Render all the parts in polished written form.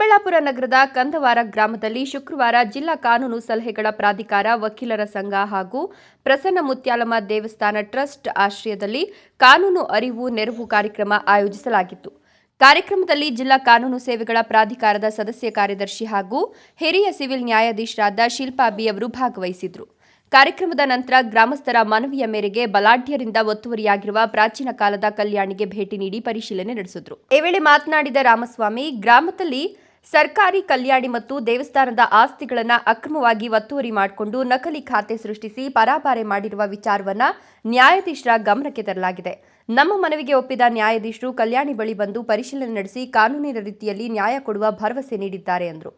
ಚಿಕ್ಕಬಳ್ಳಾಪುರ ನಗರದ ಕಂದವಾರ ಗ್ರಾಮದಲ್ಲಿ ಶುಕ್ರವಾರ ಜಿಲ್ಲಾ ಕಾನೂನು ಸಲಹೆಗಳ ಪ್ರಾಧಿಕಾರ ವಕೀಲರ ಸಂಘ ಹಾಗೂ ಪ್ರಸನ್ನ ಮುತ್ಯಾಲಮ್ಮ ದೇವಸ್ಥಾನ ಟ್ರಸ್ಟ್ ಆಶ್ರಯದಲ್ಲಿ ಕಾನೂನು ಅರಿವು ನೆರವು ಕಾರ್ಯಕ್ರಮ ಆಯೋಜಿಸಲಾಗಿತ್ತು. ಕಾರ್ಯಕ್ರಮದಲ್ಲಿ ಜಿಲ್ಲಾ ಕಾನೂನು ಸೇವೆಗಳ ಪ್ರಾಧಿಕಾರದ ಸದಸ್ಯ ಕಾರ್ಯದರ್ಶಿ ಹಾಗೂ ಹಿರಿಯ ಸಿವಿಲ್ ನ್ಯಾಯಾಧೀಶರಾದ ಶಿಲ್ಪಾ ಬಿ ಅವರು ಭಾಗವಹಿಸಿದರು. ಕಾರ್ಯಕ್ರಮದ ನಂತರ ಗ್ರಾಮಸ್ಥರ ಮನವಿಯ ಮೇರೆಗೆ ಬಲಾಢ್ಯರಿಂದ ಒತ್ತುವರಿಯಾಗಿರುವ ಪ್ರಾಚೀನ ಕಾಲದ ಕಲ್ಯಾಣಿಗೆ ಭೇಟಿ ನೀಡಿ ಪರಿಶೀಲನೆ ನಡೆಸಿದರು. ಈ ವೇಳೆ ಮಾತನಾಡಿದ ರಾಮಸ್ವಾಮಿ, ಗ್ರಾಮದಲ್ಲಿ ಸರ್ಕಾರಿ ಕಲ್ಯಾಣಿ ಮತ್ತು ದೇವಸ್ಥಾನದ ಆಸ್ತಿಗಳನ್ನು ಅಕ್ರಮವಾಗಿ ಒತ್ತುವರಿ ಮಾಡಿಕೊಂಡು ನಕಲಿ ಖಾತೆ ಸೃಷ್ಟಿಸಿ ಪರಾಭಾರೆ ಮಾಡಿರುವ ವಿಚಾರವನ್ನು ನ್ಯಾಯಾಧೀಶರ ಗಮನಕ್ಕೆ ತರಲಾಗಿದೆ. ನಮ್ಮ ಮನವಿಗೆ ಒಪ್ಪಿದ ನ್ಯಾಯಾಧೀಶರು ಕಲ್ಯಾಣಿ ಬಳಿ ಬಂದು ಪರಿಶೀಲನೆ ನಡೆಸಿ ಕಾನೂನಿನ ರೀತಿಯಲ್ಲಿ ನ್ಯಾಯ ಕೊಡುವ ಭರವಸೆ ನೀಡಿದ್ದಾರೆ ಎಂದರು.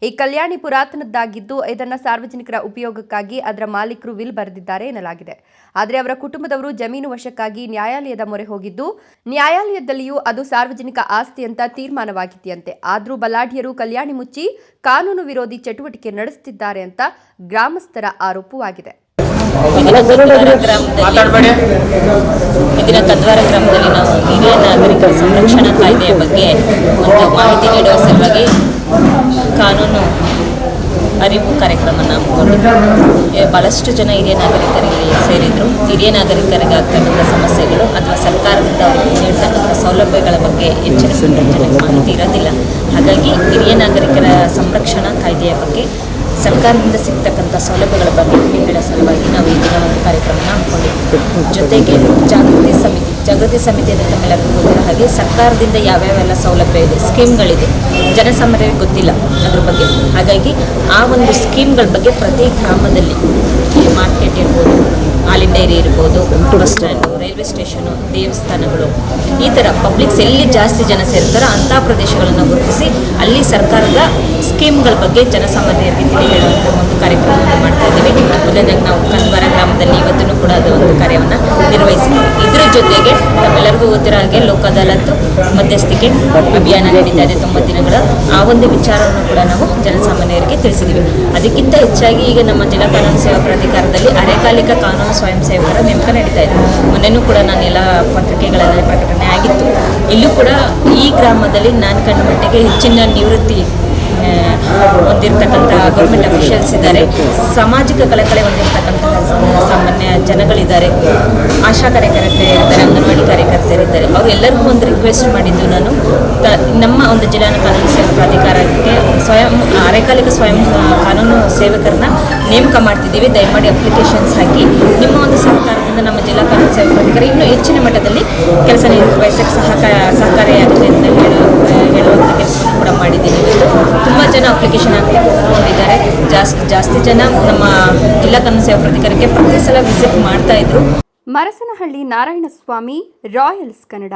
ಈ ಕಲ್ಯಾಣಿ ಪುರಾತನದ್ದಾಗಿದ್ದು ಇದನ್ನು ಸಾರ್ವಜನಿಕರ ಉಪಯೋಗಕ್ಕಾಗಿ ಅದರ ಮಾಲೀಕರು ವಿಲ್ ಬರೆದಿದ್ದಾರೆ ಎನ್ನಲಾಗಿದೆ. ಆದರೆ ಅವರ ಕುಟುಂಬದವರು ಜಮೀನು ವಶಕ್ಕಾಗಿ ನ್ಯಾಯಾಲಯದ ಮೊರೆ ಹೋಗಿದ್ದು ನ್ಯಾಯಾಲಯದಲ್ಲಿಯೂ ಅದು ಸಾರ್ವಜನಿಕ ಆಸ್ತಿ ಅಂತ ತೀರ್ಮಾನವಾಗಿದೆಯಂತೆ. ಆದರೂ ಬಲಾಢ್ಯರು ಕಲ್ಯಾಣಿ ಮುಚ್ಚಿ ಕಾನೂನು ವಿರೋಧಿ ಚಟುವಟಿಕೆ ನಡೆಸುತ್ತಿದ್ದಾರೆ ಅಂತ ಗ್ರಾಮಸ್ಥರ ಆರೋಪವಾಗಿದೆ. ಇಂದಿನ ಕಂದವಾರ ಗ್ರಾಮದಲ್ಲಿ ನಾವು ಹಿರಿಯ ನಾಗರಿಕರ ಸಂರಕ್ಷಣಾ ಕಾಯ್ದೆಯ ಬಗ್ಗೆ ಒಂದು ಮಾಹಿತಿ ನೀಡುವ ಸಲುವಾಗಿ ಕಾನೂನು ಅರಿವು ಕಾರ್ಯಕ್ರಮ ಹಮ್ಮಿಕೊಂಡಿದ್ದರು. ಬಹಳಷ್ಟು ಜನ ಹಿರಿಯ ನಾಗರಿಕರಿಗೆ ಸೇರಿದ್ರು. ಹಿರಿಯ ನಾಗರಿಕರಿಗೆ ಆಗ್ತಕ್ಕಂಥ ಸಮಸ್ಯೆಗಳು ಅಥವಾ ಸರ್ಕಾರದಿಂದ ಅವರಿಗೆ ನೀಡ್ತಕ್ಕಂಥ ಸೌಲಭ್ಯಗಳ ಬಗ್ಗೆ ಹೆಚ್ಚಿನ ಮಾಹಿತಿ ಇರೋದಿಲ್ಲ. ಹಾಗಾಗಿ ಹಿರಿಯ ನಾಗರಿಕರ ಸಂರಕ್ಷಣಾ ಕಾಯ್ದೆಯ ಬಗ್ಗೆ ಸರ್ಕಾರದಿಂದ ಸಿಗ್ತಕ್ಕಂಥ ಸೌಲಭ್ಯಗಳ ಬಗ್ಗೆ ಹೇಳೋ ಸಲುವಾಗಿ ನಾವು ಈ ದಿನ ಒಂದು ಕಾರ್ಯಕ್ರಮ ಹಮ್ಮಿಕೊಂಡಿದ್ವಿ. ಜೊತೆಗೆ ಜಾಗೃತಿ ಸಮಿತಿ ಅಂತ ತಮ್ಮೆಲ್ಲರಿಗೂ ಗೊತ್ತಿರೋ ಹಾಗೆ ಸರ್ಕಾರದಿಂದ ಯಾವ್ಯಾವೆಲ್ಲ ಸೌಲಭ್ಯ ಇದೆ, ಸ್ಕೀಮ್ಗಳಿದೆ, ಜನಸಾಮಾನ್ಯರಿಗೆ ಗೊತ್ತಿಲ್ಲ ಅದ್ರ ಬಗ್ಗೆ. ಹಾಗಾಗಿ ಆ ಒಂದು ಸ್ಕೀಮ್ಗಳ ಬಗ್ಗೆ ಪ್ರತಿ ಗ್ರಾಮದಲ್ಲಿ ಮಾರ್ಕೆಟ್ ಇರ್ಬೋದು, ಹಾಲಿನ ಡೈರಿ ಇರ್ಬೋದು, ಬಸ್ ಸ್ಟ್ಯಾಂಡು, ರೈಲ್ವೆ ಸ್ಟೇಷನು, ದೇವಸ್ಥಾನಗಳು, ಈ ಥರ ಪಬ್ಲಿಕ್ಸ್ ಎಲ್ಲಿ ಜಾಸ್ತಿ ಜನ ಸೇರ್ತಾರೋ ಅಂಥ ಪ್ರದೇಶಗಳನ್ನು ಗುರುತಿಸಿ ಅಲ್ಲಿ ಸರ್ಕಾರದ ಸ್ಕೀಮ್ಗಳ ಬಗ್ಗೆ ಜನಸಾಮಾನ್ಯರಿಗೆ ತಿಳಿ ಹೇಳುವಂಥ ಒಂದು ಕಾರ್ಯಕ್ರಮವನ್ನು ಮಾಡ್ತಾ ಇದ್ದೀವಿ. ಮೊದಲನೇದಾಗಿ ನಾವು ಕಂದವಾರ ಗ್ರಾಮದಲ್ಲಿ ಇವತ್ತೂ ಕೂಡ ಅದು ಒಂದು ಕಾರ್ಯವನ್ನು ನಿರ್ವಹಿಸಿದ್ದೀವಿ. ಇದರ ಜೊತೆಗೆ ನಮ್ಮೆಲ್ಲರಿಗೂ ಗೊತ್ತಿರೋ ಹಾಗೆ ಲೋಕ ಅದಾಲತ್ತು ಮಧ್ಯಸ್ಥಿಕೆ ಅಭಿಯಾನ ನಡೀತಾ ಇದೆ 90 ದಿನಗಳ. ಆ ಒಂದು ವಿಚಾರವನ್ನು ಕೂಡ ನಾವು ಜನಸಾಮಾನ್ಯರಿಗೆ ತಿಳಿಸಿದ್ದೀವಿ. ಅದಕ್ಕಿಂತ ಹೆಚ್ಚಾಗಿ ಈಗ ನಮ್ಮ ಜಿಲ್ಲಾ ಕಾನೂನು ಸೇವಾ ಪ್ರಾಧಿಕಾರದಲ್ಲಿ ಅರೆಕಾಲಿಕ ಕಾನೂನು ಸ್ವಯಂ ಸೇವಕರ ನೇಮಕ ನಡೀತಾ ಇದೆ. ಮೊನ್ನೆನೂ ಕೂಡ ನಾನು ಎಲ್ಲ ಪತ್ರಿಕೆಗಳಲ್ಲಿ ಪ್ರಕಟಣೆ ಆಗಿತ್ತು. ಇಲ್ಲೂ ಕೂಡ ಈ ಗ್ರಾಮದಲ್ಲಿ ನಾನು ಕಂಡ ಮಟ್ಟಿಗೆ ಹೆಚ್ಚಿನ ನಿವೃತ್ತಿ ಹೊಂದಿರತಕ್ಕಂತಹ ಗೌರ್ಮೆಂಟ್ ಅಫಿಷಿಯಲ್ಸ್ ಇದ್ದಾರೆ, ಸಾಮಾಜಿಕ ಕಳಕಳಿ ಹೊಂದಿರತಕ್ಕಂತಹ ಸಾಮಾನ್ಯ ಜನಗಳಿದ್ದಾರೆ, ಆಶಾ ಕಾರ್ಯಕರ್ತರಿದ್ದಾರೆ, ಅಂಗನವಾಡಿ ಕಾರ್ಯಕರ್ತರಿದ್ದಾರೆ. ಅವರೆಲ್ಲರಿಗೂ ಒಂದು ರಿಕ್ವೆಸ್ಟ್ ಮಾಡಿದ್ದು ನಾನು ನಮ್ಮ ಒಂದು ಜಿಲ್ಲಾ ಕಾನೂನು ಸೇವಾ ಪ್ರಾಧಿಕಾರಕ್ಕೆ ಅರೆಕಾಲಿಕ ಸ್ವಯಂ ಕಾನೂನು ಸೇವಕರನ್ನ ನೇಮಕ ಮಾಡ್ತಿದ್ದೀವಿ. ದಯಮಾಡಿ ಅಪ್ಲಿಕೇಶನ್ಸ್ ಹಾಕಿ ನಿಮ್ಮ ಒಂದು ಸಹಕಾರದಿಂದ ನಮ್ಮ ಜಿಲ್ಲಾ ಕಾನೂನು ಸೇವಾ ಪ್ರಾಧಿಕಾರ ಇನ್ನೂ ಹೆಚ್ಚಿನ ಮಟ್ಟದಲ್ಲಿ ಕೆಲಸ ನಿರ್ವಹಿಸಕ್ಕೆ ಸಹಕಾರಿಯಾಗುತ್ತೆ ಅಂತ ಹೇಳುವಂಥ ಕೆಲಸವನ್ನು ಕೂಡ ಮಾಡಿದ್ದೀನಿ. ತುಂಬ ಜನ ಅಪ್ಲಿಕೇಶನ್ ಹಾಕಿಕೊಂಡಿದ್ದಾರೆ. ಜಾಸ್ತಿ ಜನ ನಮ್ಮ ಜಿಲ್ಲಾ ಕಾನೂನು ಸೇವಾ ಪ್ರಾಧಿಕಾರಕ್ಕೆ ಪ್ರತಿ ಸಲ ವಿಸಿಟ್ ಮಾಡ್ತಾ ಇದ್ರು. ಮರಸನಹಳ್ಳಿ ನಾರಾಯಣಸ್ವಾಮಿ, ರಾಯಲ್ಸ್ ಕನ್ನಡ.